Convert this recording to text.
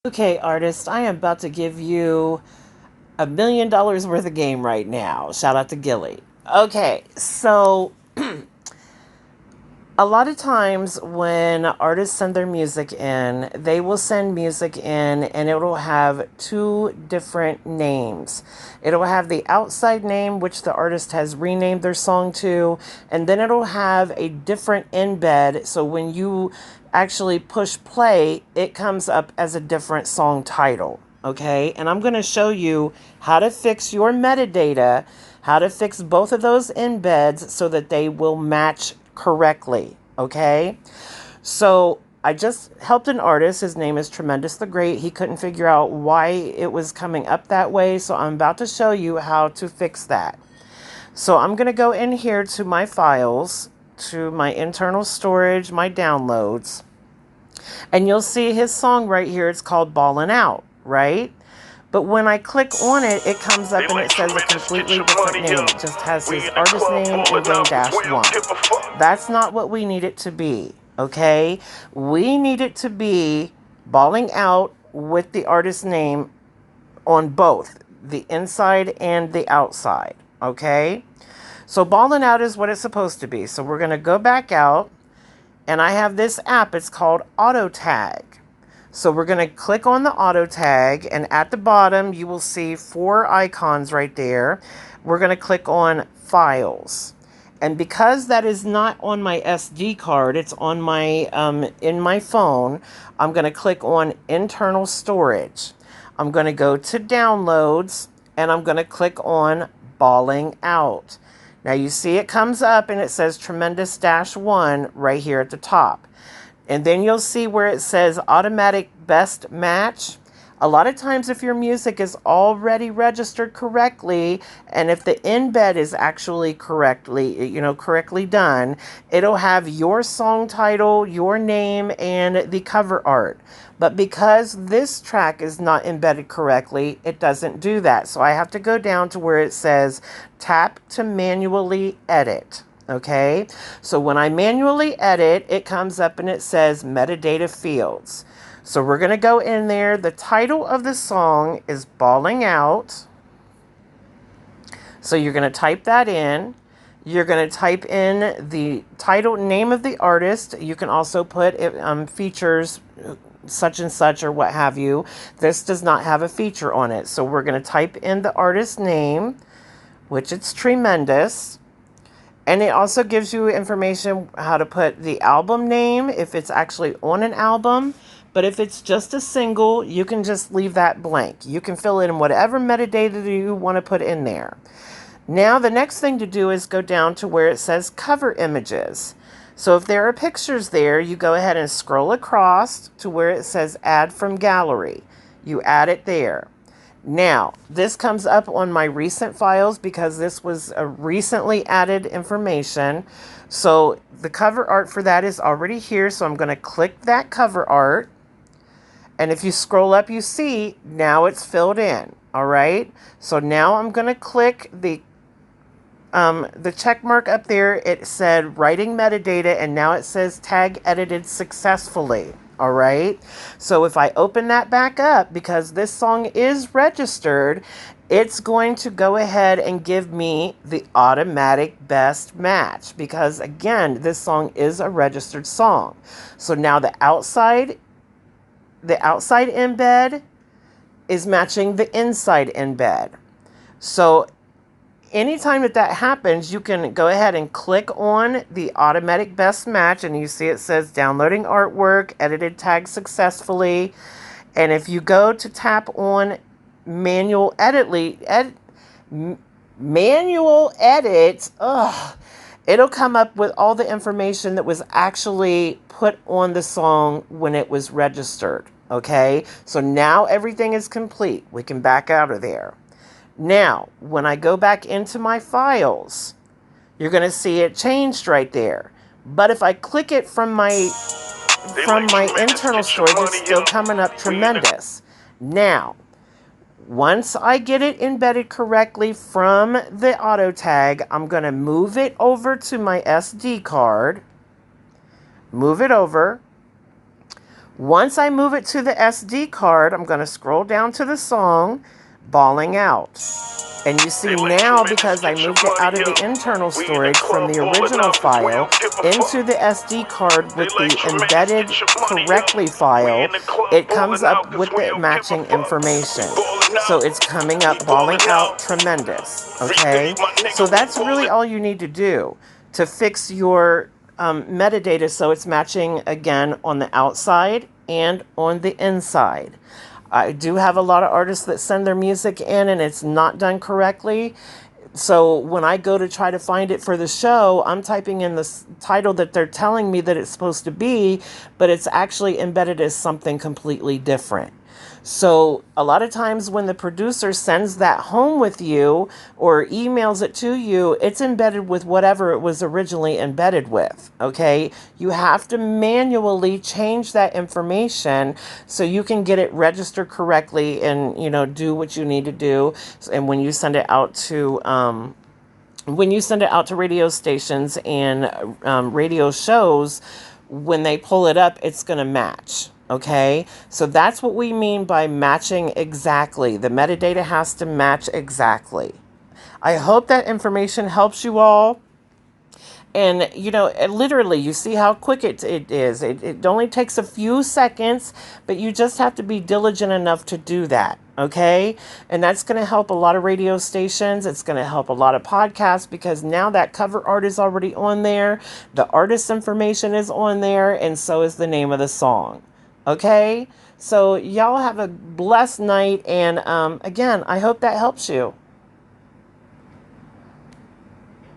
Okay, artist, I am about to give you $1 million worth of game right now. Shout out to Gilly. Okay, so a lot of times when artists send their music in, they will send music in and it will have two different names. It'll have the outside name, which the artist has renamed their song to, and then it'll have a different embed. So when you actually push play, it comes up as a different song title. Okay, and I'm going to show you how to fix your metadata, how to fix both of those embeds so that they will match correctly. Okay, so I just helped an artist. His name is Tremendous the Great. He couldn't figure out why it was coming up that way, so I'm about to show you how to fix that. So I'm going to go in here to my files, to my internal storage, my downloads, and you'll see his song right here. It's called Ballin' Out, right? But when I click on it, it comes up and it says a completely different name. It just has his artist name and then -1. That's not what we need it to be, okay? We need it to be Balling Out with the artist name on both the inside and the outside, okay? So Balling Out is what it's supposed to be. So we're going to go back out, and I have this app. It's called Auto Tag. So we're going to click on the auto tag, and at the bottom you will see 4 icons right there. We're going to click on files. And because that is not on my SD card, it's on my in my phone, I'm going to click on internal storage. I'm going to go to downloads, and I'm going to click on Balling Out. Now you see it comes up and it says Tremendous -1 right here at the top. And then you'll see where it says automatic best match. A lot of times if your music is already registered correctly, and if the embed is actually correctly done, it'll have your song title, your name, and the cover art. But because this track is not embedded correctly, it doesn't do that. So I have to go down to where it says tap to manually edit. Okay, so when I manually edit, it comes up and it says metadata fields. So we're going to go in there. The title of the song is Balling Out. So you're going to type that in. You're going to type in the title name of the artist. You can also put features such and such or what have you. This does not have a feature on it. So we're going to type in the artist name, which it's Tremendous. And it also gives you information how to put the album name if it's actually on an album. But if it's just a single, you can just leave that blank. You can fill in whatever metadata you want to put in there. Now the next thing to do is go down to where it says cover images. So if there are pictures there, you go ahead and scroll across to where it says add from gallery. You add it there. Now, this comes up on my recent files because this was a recently added information. So the cover art for that is already here. So I'm going to click that cover art. And if you scroll up, you see now it's filled in. All right. So now I'm going to click the check mark up there. It said writing metadata, and now it says tag edited successfully. All right, so if I open that back up, because this song is registered, it's going to go ahead and give me the automatic best match, because again, this song is a registered song. So now the outside embed is matching the inside embed. So anytime that happens, you can go ahead and click on the automatic best match, and you see it says downloading artwork, edited tag successfully. And if you go to tap on manual edit, it'll come up with all the information that was actually put on the song when it was registered. Okay, so now everything is complete. We can back out of there. Now, when I go back into my files, you're going to see it changed right there. But if I click it from my internal storage, it's still coming up Tremendous. Now, once I get it embedded correctly from the auto tag, I'm going to move it over to my SD card. Move it over. Once I move it to the SD card, I'm going to scroll down to the song, Balling Out. And you see now, because I moved it out of the internal storage from the original file into the SD card with the embedded correctly file, it comes up with the matching information. So it's coming up Balling Out Tremendous. Okay? So that's really all you need to do to fix your metadata so it's matching again on the outside and on the inside. I do have a lot of artists that send their music in and it's not done correctly. So when I go to try to find it for the show, I'm typing in the title that they're telling me that it's supposed to be, but it's actually embedded as something completely different. So a lot of times when the producer sends that home with you or emails it to you, it's embedded with whatever it was originally embedded with, okay? You have to manually change that information so you can get it registered correctly and, do what you need to do. And when you send it out to radio stations and radio shows, when they pull it up, it's going to match. Okay, so that's what we mean by matching exactly. The metadata has to match exactly. I hope that information helps you all. And, literally, you see how quick it is. It only takes a few seconds, but you just have to be diligent enough to do that. Okay? And that's going to help a lot of radio stations. It's going to help a lot of podcasts because now that cover art is already on there. The artist information is on there, and so is the name of the song. Okay? So y'all have a blessed night. And again, I hope that helps you.